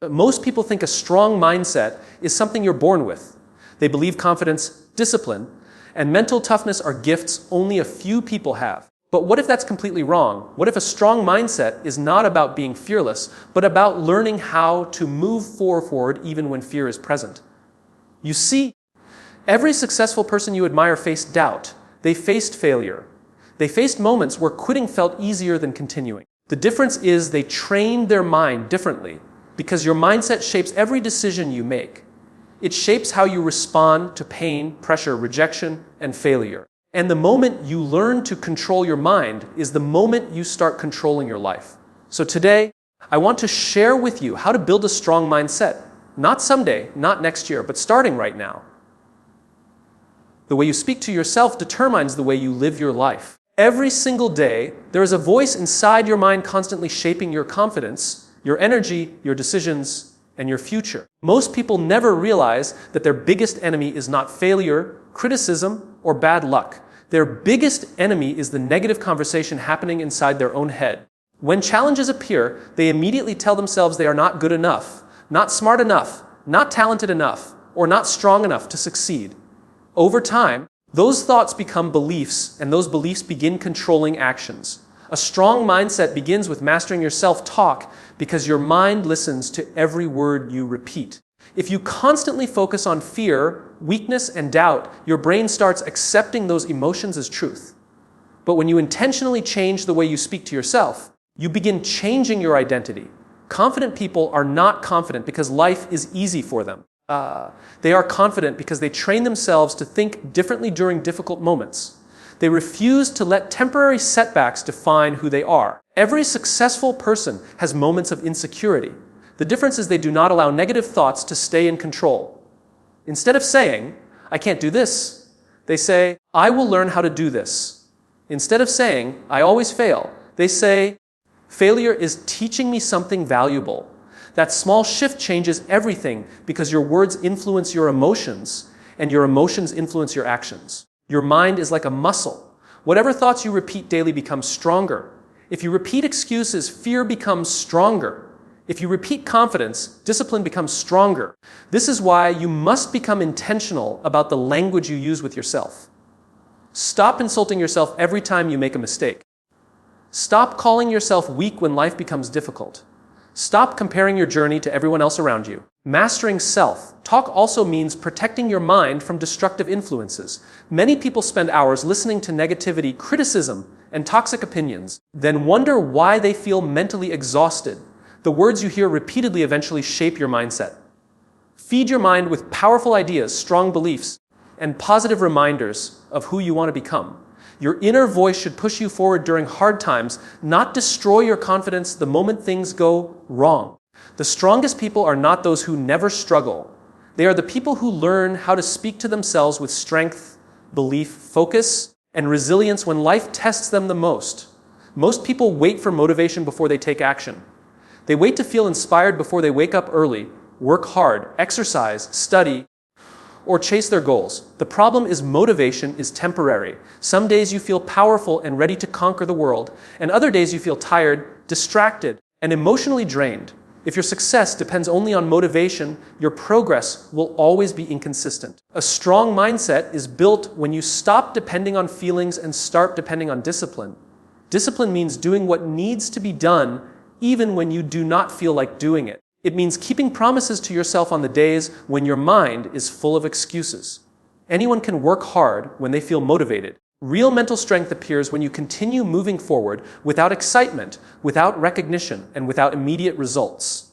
Most people think a strong mindset is something you're born with. They believe confidence, discipline, and mental toughness are gifts only a few people have. But what if that's completely wrong? What if a strong mindset is not about being fearless, but about learning how to move forward even when fear is present? You see, every successful person you admire faced doubt. They faced failure. They faced moments where quitting felt easier than continuing. The difference is they trained their mind differently, because your mindset shapes every decision you make. It shapes how you respond to pain, pressure, rejection, and failure. And the moment you learn to control your mind is the moment you start controlling your life. So today, I want to share with you how to build a strong mindset. Not someday, not next year, but starting right now. The way you speak to yourself determines the way you live your life. Every single day, there is a voice inside your mind constantly shaping your confidence, your energy, your decisions, and your future. Most people never realize that their biggest enemy is not failure, criticism, or bad luck. Their biggest enemy is the negative conversation happening inside their own head. When challenges appear, they immediately tell themselves they are not good enough, not smart enough, not talented enough, or not strong enough to succeed. Over time, those thoughts become beliefs, and those beliefs begin controlling actions. A strong mindset begins with mastering your self-talk because your mind listens to every word you repeat. If you constantly focus on fear, weakness, and doubt, your brain starts accepting those emotions as truth. But when you intentionally change the way you speak to yourself, you begin changing your identity. Confident people are not confident because life is easy for them. They are confident because they train themselves to think differently during difficult moments. They refuse to let temporary setbacks define who they are. Every successful person has moments of insecurity. The difference is they do not allow negative thoughts to stay in control. Instead of saying, "I can't do this," they say, "I will learn how to do this." Instead of saying, "I always fail," they say, "Failure is teaching me something valuable." That small shift changes everything because your words influence your emotions, and your emotions influence your actions. Your mind is like a muscle. Whatever thoughts you repeat daily becomes stronger. If you repeat excuses, fear becomes stronger. If you repeat confidence, discipline becomes stronger. This is why you must become intentional about the language you use with yourself. Stop insulting yourself every time you make a mistake. Stop calling yourself weak when life becomes difficult. Stop comparing your journey to everyone else around you. Mastering self-talk also means protecting your mind from destructive influences. Many people spend hours listening to negativity, criticism, and toxic opinions, then wonder why they feel mentally exhausted. The words you hear repeatedly eventually shape your mindset. Feed your mind with powerful ideas, strong beliefs, and positive reminders of who you want to become. Your inner voice should push you forward during hard times, not destroy your confidence the moment things go wrong. The strongest people are not those who never struggle. They are the people who learn how to speak to themselves with strength, belief, focus, and resilience when life tests them the most. Most people wait for motivation before they take action. They wait to feel inspired before they wake up early, work hard, exercise, study, or chase their goals. The problem is motivation is temporary. Some days you feel powerful and ready to conquer the world, and other days you feel tired, distracted, and emotionally drained. If your success depends only on motivation, your progress will always be inconsistent. A strong mindset is built when you stop depending on feelings and start depending on discipline. Discipline means doing what needs to be done even when you do not feel like doing it. It means keeping promises to yourself on the days when your mind is full of excuses. Anyone can work hard when they feel motivated. Real mental strength appears when you continue moving forward without excitement, without recognition, and without immediate results.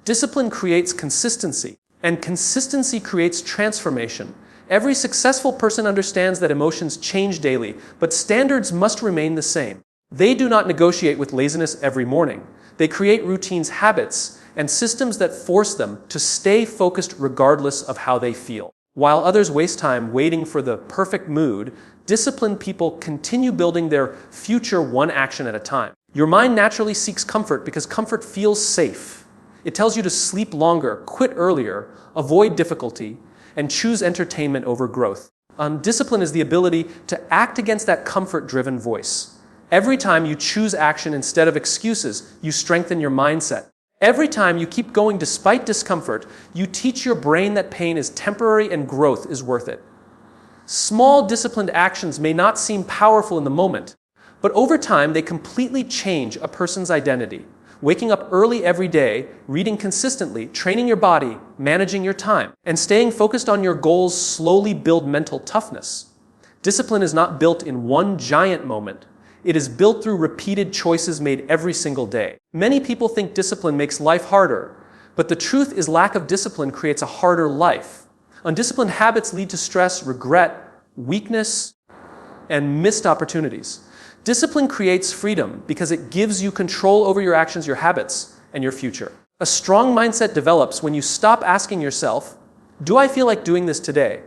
Discipline creates consistency, and consistency creates transformation. Every successful person understands that emotions change daily, but standards must remain the same. They do not negotiate with laziness every morning. They create routines, habits, and systems that force them to stay focused regardless of how they feel. While others waste time waiting for the perfect mood, disciplined people continue building their future one action at a time. Your mind naturally seeks comfort because comfort feels safe. It tells you to sleep longer, quit earlier, avoid difficulty, and choose entertainment over growth. Discipline is the ability to act against that comfort-driven voice. Every time you choose action instead of excuses, you strengthen your mindset. Every time you keep going despite discomfort, you teach your brain that pain is temporary and growth is worth it. Small disciplined actions may not seem powerful in the moment, but over time they completely change a person's identity. Waking up early every day, reading consistently, training your body, managing your time, and staying focused on your goals slowly build mental toughness. Discipline is not built in one giant moment. It is built through repeated choices made every single day. Many people think discipline makes life harder, but the truth is lack of discipline creates a harder life. Undisciplined habits lead to stress, regret, weakness, and missed opportunities. Discipline creates freedom because it gives you control over your actions, your habits, and your future. A strong mindset develops when you stop asking yourself, "Do I feel like doing this today?"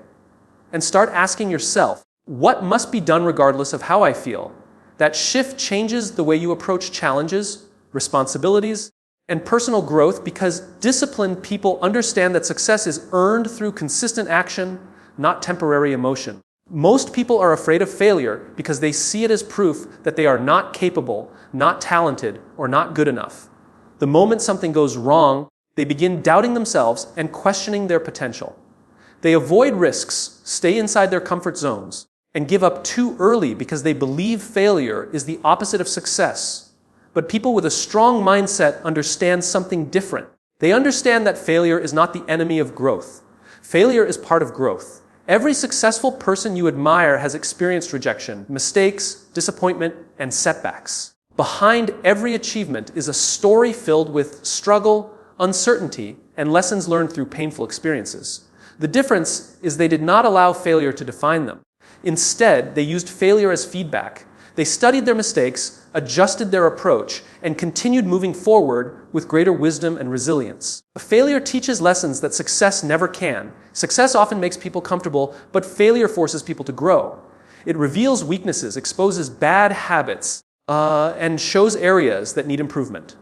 and start asking yourself, "What must be done regardless of how I feel?" That shift changes the way you approach challenges, responsibilities, and personal growth because disciplined people understand that success is earned through consistent action, not temporary emotion. Most people are afraid of failure because they see it as proof that they are not capable, not talented, or not good enough. The moment something goes wrong, they begin doubting themselves and questioning their potential. They avoid risks, stay inside their comfort zones, and give up too early because they believe failure is the opposite of success. But people with a strong mindset understand something different. They understand that failure is not the enemy of growth. Failure is part of growth. Every successful person you admire has experienced rejection, mistakes, disappointment, and setbacks. Behind every achievement is a story filled with struggle, uncertainty, and lessons learned through painful experiences. The difference is they did not allow failure to define them. Instead, they used failure as feedback. They studied their mistakes, adjusted their approach, and continued moving forward with greater wisdom and resilience. Failure teaches lessons that success never can. Success often makes people comfortable, but failure forces people to grow. It reveals weaknesses, exposes bad habits, and shows areas that need improvement.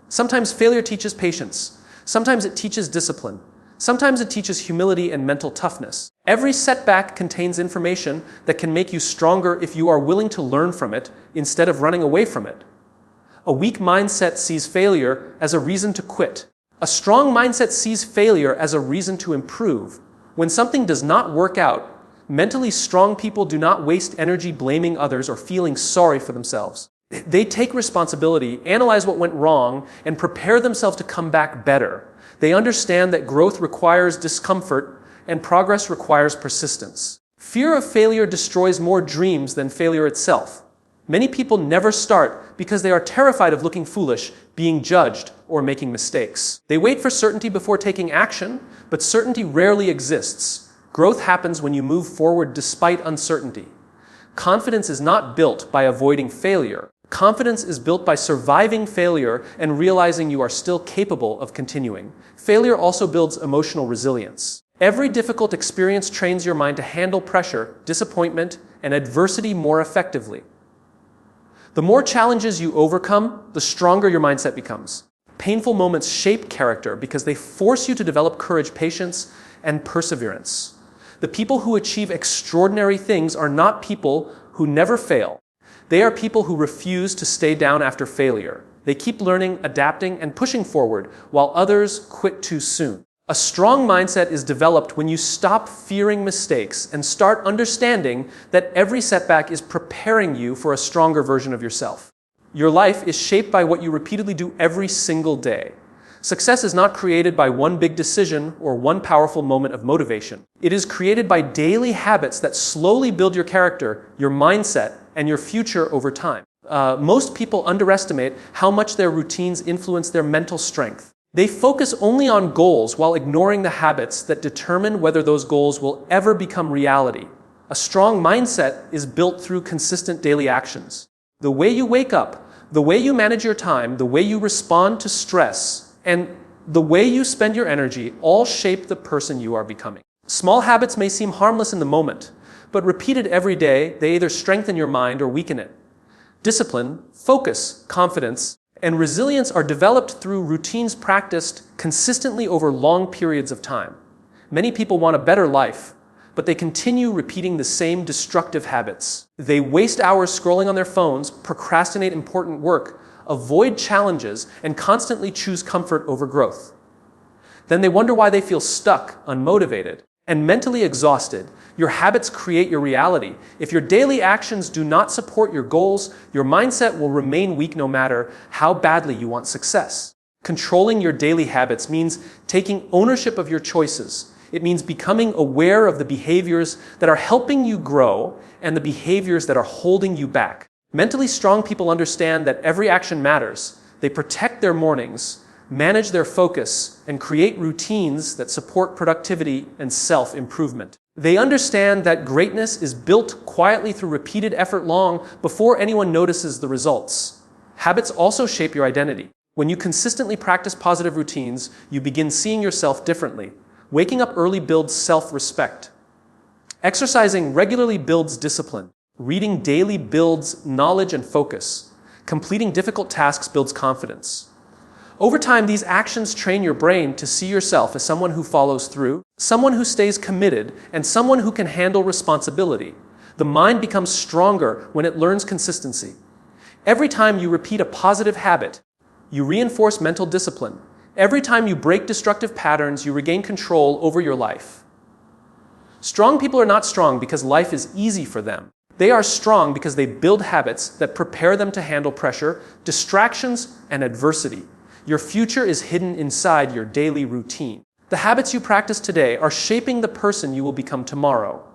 Sometimes failure teaches patience. Sometimes it teaches discipline. Sometimes it teaches humility and mental toughness. Every setback contains information that can make you stronger if you are willing to learn from it instead of running away from it. A weak mindset sees failure as a reason to quit. A strong mindset sees failure as a reason to improve. When something does not work out, mentally strong people do not waste energy blaming others or feeling sorry for themselves. They take responsibility, analyze what went wrong, and prepare themselves to come back better. They understand that growth requires discomfort and progress requires persistence. Fear of failure destroys more dreams than failure itself. Many people never start because they are terrified of looking foolish, being judged, or making mistakes. They wait for certainty before taking action, but certainty rarely exists. Growth happens when you move forward despite uncertainty. Confidence is not built by avoiding failure. Confidence is built by surviving failure and realizing you are still capable of continuing. Failure also builds emotional resilience. Every difficult experience trains your mind to handle pressure, disappointment, and adversity more effectively. The more challenges you overcome, the stronger your mindset becomes. Painful moments shape character because they force you to develop courage, patience, and perseverance. The people who achieve extraordinary things are not people who never fail. They are people who refuse to stay down after failure. They keep learning, adapting, and pushing forward, while others quit too soon. A strong mindset is developed when you stop fearing mistakes and start understanding that every setback is preparing you for a stronger version of yourself. Your life is shaped by what you repeatedly do every single day. Success is not created by one big decision or one powerful moment of motivation. It is created by daily habits that slowly build your character, your mindset, and your future over time. Most people underestimate how much their routines influence their mental strength. They focus only on goals while ignoring the habits that determine whether those goals will ever become reality. A strong mindset is built through consistent daily actions. The way you wake up, the way you manage your time, the way you respond to stress, and the way you spend your energy all shape the person you are becoming. Small habits may seem harmless in the moment, but repeated every day, they either strengthen your mind or weaken it. Discipline, focus, confidence, and resilience are developed through routines practiced consistently over long periods of time. Many people want a better life, but they continue repeating the same destructive habits. They waste hours scrolling on their phones, procrastinate important work, avoid challenges, and constantly choose comfort over growth. Then they wonder why they feel stuck, unmotivated, and mentally exhausted. Your habits create your reality. If your daily actions do not support your goals, your mindset will remain weak no matter how badly you want success. Controlling your daily habits means taking ownership of your choices. It means becoming aware of the behaviors that are helping you grow and the behaviors that are holding you back. Mentally strong people understand that every action matters. They protect their mornings, manage their focus, and create routines that support productivity and self-improvement. They understand that greatness is built quietly through repeated effort long before anyone notices the results. Habits also shape your identity. When you consistently practice positive routines, you begin seeing yourself differently. Waking up early builds self-respect. Exercising regularly builds discipline. Reading daily builds knowledge and focus. Completing difficult tasks builds confidence. Over time, these actions train your brain to see yourself as someone who follows through, someone who stays committed, and someone who can handle responsibility. The mind becomes stronger when it learns consistency. Every time you repeat a positive habit, you reinforce mental discipline. Every time you break destructive patterns, you regain control over your life. Strong people are not strong because life is easy for them. They are strong because they build habits that prepare them to handle pressure, distractions, and adversity. Your future is hidden inside your daily routine. The habits you practice today are shaping the person you will become tomorrow.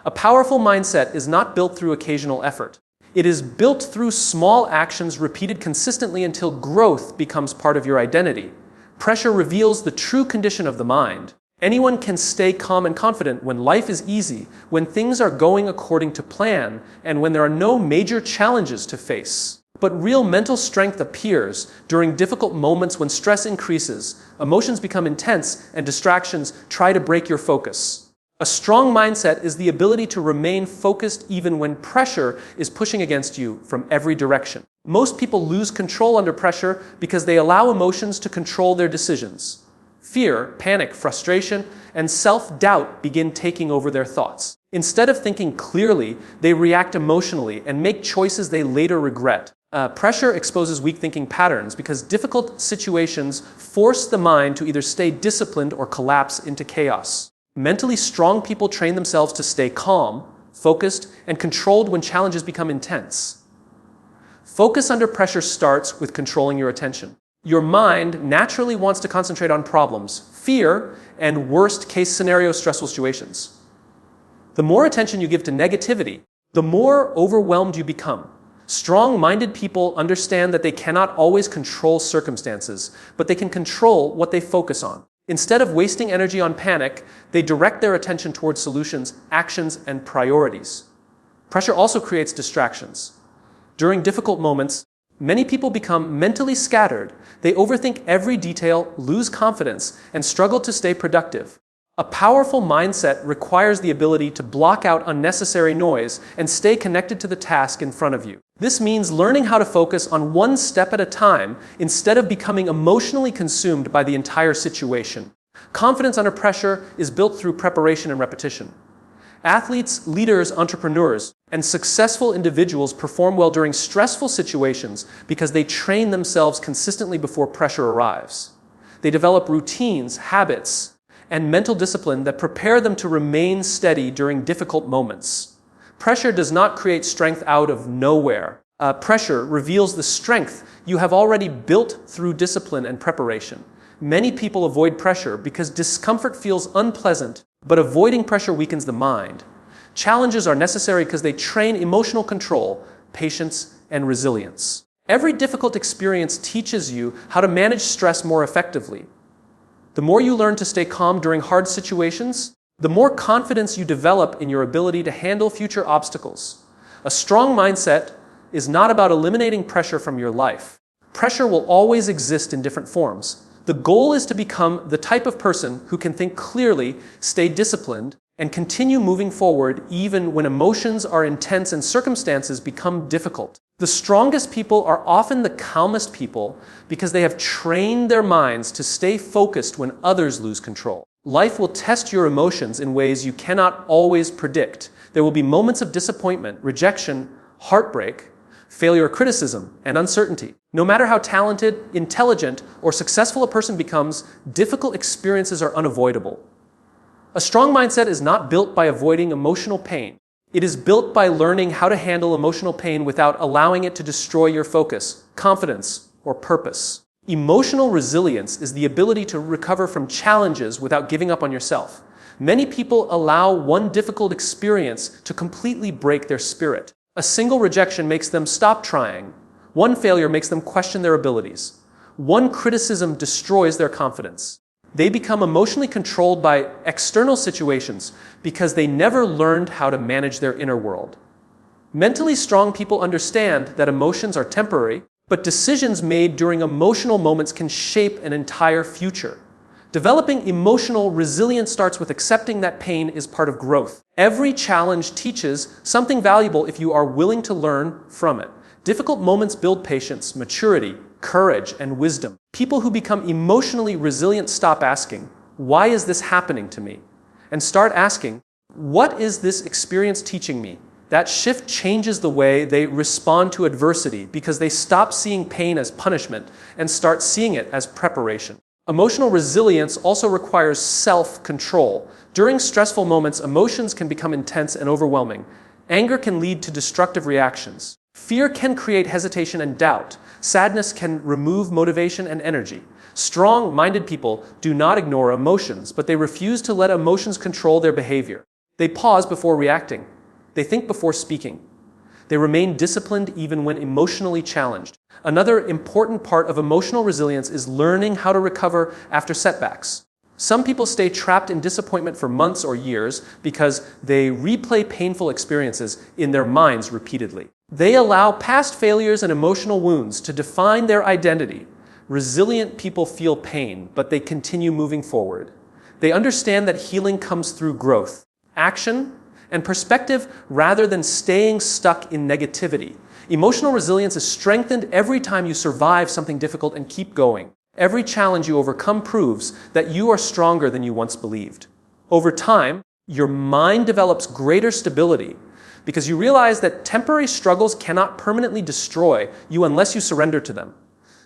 A powerful mindset is not built through occasional effort. It is built through small actions repeated consistently until growth becomes part of your identity. Pressure reveals the true condition of the mind. Anyone can stay calm and confident when life is easy, when things are going according to plan, and when there are no major challenges to face. But real mental strength appears during difficult moments when stress increases, emotions become intense, and distractions try to break your focus. A strong mindset is the ability to remain focused even when pressure is pushing against you from every direction. Most people lose control under pressure because they allow emotions to control their decisions. Fear, panic, frustration, and self-doubt begin taking over their thoughts. Instead of thinking clearly, they react emotionally and make choices they later regret. Pressure exposes weak thinking patterns because difficult situations force the mind to either stay disciplined or collapse into chaos. Mentally strong people train themselves to stay calm, focused, and controlled when challenges become intense. Focus under pressure starts with controlling your attention. Your mind naturally wants to concentrate on problems, fear, and worst-case scenario stressful situations. The more attention you give to negativity, the more overwhelmed you become. Strong-minded people understand that they cannot always control circumstances, but they can control what they focus on. Instead of wasting energy on panic, they direct their attention towards solutions, actions, and priorities. Pressure also creates distractions. During difficult moments, many people become mentally scattered. They overthink every detail, lose confidence, and struggle to stay productive. A powerful mindset requires the ability to block out unnecessary noise and stay connected to the task in front of you. This means learning how to focus on one step at a time instead of becoming emotionally consumed by the entire situation. Confidence under pressure is built through preparation and repetition. Athletes, leaders, entrepreneurs, and successful individuals perform well during stressful situations because they train themselves consistently before pressure arrives. They develop routines, habits, and mental discipline that prepare them to remain steady during difficult moments. Pressure does not create strength out of nowhere. Pressure reveals the strength you have already built through discipline and preparation. Many people avoid pressure because discomfort feels unpleasant, but avoiding pressure weakens the mind. Challenges are necessary because they train emotional control, patience, and resilience. Every difficult experience teaches you how to manage stress more effectively. The more you learn to stay calm during hard situations, the more confidence you develop in your ability to handle future obstacles. A strong mindset is not about eliminating pressure from your life. Pressure will always exist in different forms. The goal is to become the type of person who can think clearly, stay disciplined, and continue moving forward even when emotions are intense and circumstances become difficult. The strongest people are often the calmest people because they have trained their minds to stay focused when others lose control. Life will test your emotions in ways you cannot always predict. There will be moments of disappointment, rejection, heartbreak. failure, criticism, and uncertainty. No matter how talented, intelligent, or successful a person becomes, difficult experiences are unavoidable. A strong mindset is not built by avoiding emotional pain. It is built by learning how to handle emotional pain without allowing it to destroy your focus, confidence, or purpose. Emotional resilience is the ability to recover from challenges without giving up on yourself. Many people allow one difficult experience to completely break their spirit. A single rejection makes them stop trying. One failure makes them question their abilities. One criticism destroys their confidence. They become emotionally controlled by external situations because they never learned how to manage their inner world. Mentally strong people understand that emotions are temporary, but decisions made during emotional moments can shape an entire future. Developing emotional resilience starts with accepting that pain is part of growth. Every challenge teaches something valuable if you are willing to learn from it. Difficult moments build patience, maturity, courage, and wisdom. People who become emotionally resilient stop asking, "Why is this happening to me?" and start asking, "What is this experience teaching me?" That shift changes the way they respond to adversity because they stop seeing pain as punishment and start seeing it as preparation. Emotional resilience also requires self-control. During stressful moments, emotions can become intense and overwhelming. Anger can lead to destructive reactions. Fear can create hesitation and doubt. Sadness can remove motivation and energy. Strong-minded people do not ignore emotions, but they refuse to let emotions control their behavior. They pause before reacting. They think before speaking. They remain disciplined even when emotionally challenged. Another important part of emotional resilience is learning how to recover after setbacks. Some people stay trapped in disappointment for months or years because they replay painful experiences in their minds repeatedly. They allow past failures and emotional wounds to define their identity. Resilient people feel pain, but they continue moving forward. They understand that healing comes through growth, action, and perspective rather than staying stuck in negativity. Emotional resilience is strengthened every time you survive something difficult and keep going. Every challenge you overcome proves that you are stronger than you once believed. Over time, your mind develops greater stability because you realize that temporary struggles cannot permanently destroy you unless you surrender to them.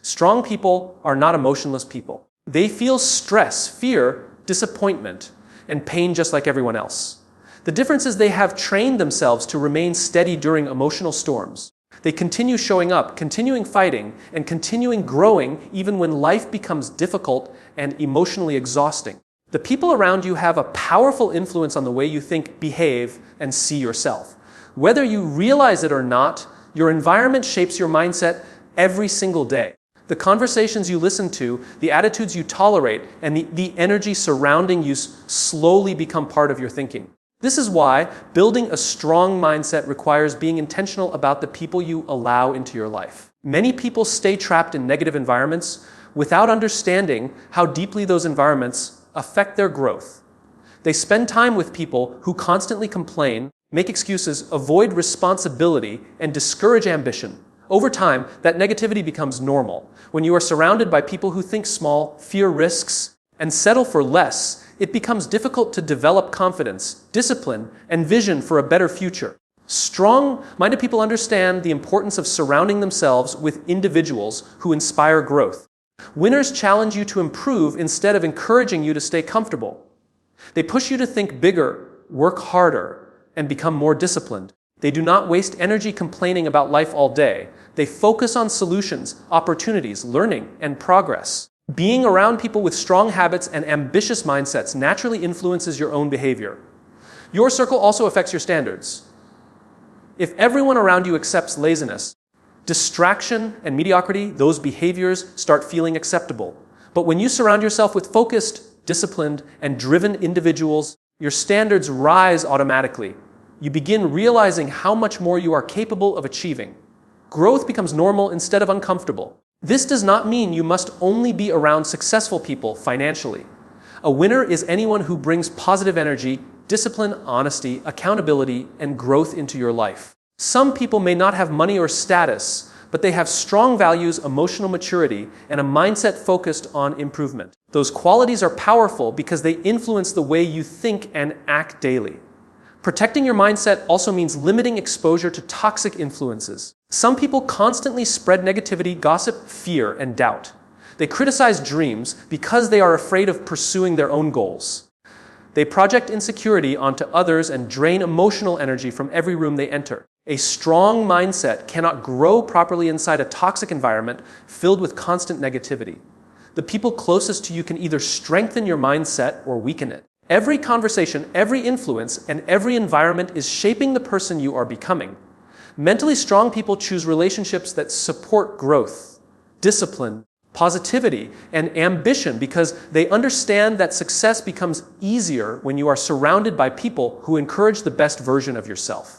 Strong people are not emotionless people. They feel stress, fear, disappointment, and pain just like everyone else. The difference is they have trained themselves to remain steady during emotional storms. They continue showing up, continuing fighting, and continuing growing even when life becomes difficult and emotionally exhausting. The people around you have a powerful influence on the way you think, behave, and see yourself. Whether you realize it or not, your environment shapes your mindset every single day. The conversations you listen to, the attitudes you tolerate, and the energy surrounding you slowly become part of your thinking. This is why building a strong mindset requires being intentional about the people you allow into your life. Many people stay trapped in negative environments without understanding how deeply those environments affect their growth. They spend time with people who constantly complain, make excuses, avoid responsibility, and discourage ambition. Over time, that negativity becomes normal. When you are surrounded by people who think small, fear risks, and settle for less, it becomes difficult to develop confidence, discipline, and vision for a better future. Strong-minded people understand the importance of surrounding themselves with individuals who inspire growth. Winners challenge you to improve instead of encouraging you to stay comfortable. They push you to think bigger, work harder, and become more disciplined. They do not waste energy complaining about life all day. They focus on solutions, opportunities, learning, and progress. Being around people with strong habits and ambitious mindsets naturally influences your own behavior. Your circle also affects your standards. If everyone around you accepts laziness, distraction, and mediocrity, those behaviors start feeling acceptable. But when you surround yourself with focused, disciplined, and driven individuals, your standards rise automatically. You begin realizing how much more you are capable of achieving. Growth becomes normal instead of uncomfortable. This does not mean you must only be around successful people financially. A winner is anyone who brings positive energy, discipline, honesty, accountability, and growth into your life. Some people may not have money or status, but they have strong values, emotional maturity, and a mindset focused on improvement. Those qualities are powerful because they influence the way you think and act daily. Protecting your mindset also means limiting exposure to toxic influences. Some people constantly spread negativity, gossip, fear, and doubt. They criticize dreams because they are afraid of pursuing their own goals. They project insecurity onto others and drain emotional energy from every room they enter. A strong mindset cannot grow properly inside a toxic environment filled with constant negativity. The people closest to you can either strengthen your mindset or weaken it. Every conversation, every influence, and every environment is shaping the person you are becoming. Mentally strong people choose relationships that support growth, discipline, positivity, and ambition because they understand that success becomes easier when you are surrounded by people who encourage the best version of yourself.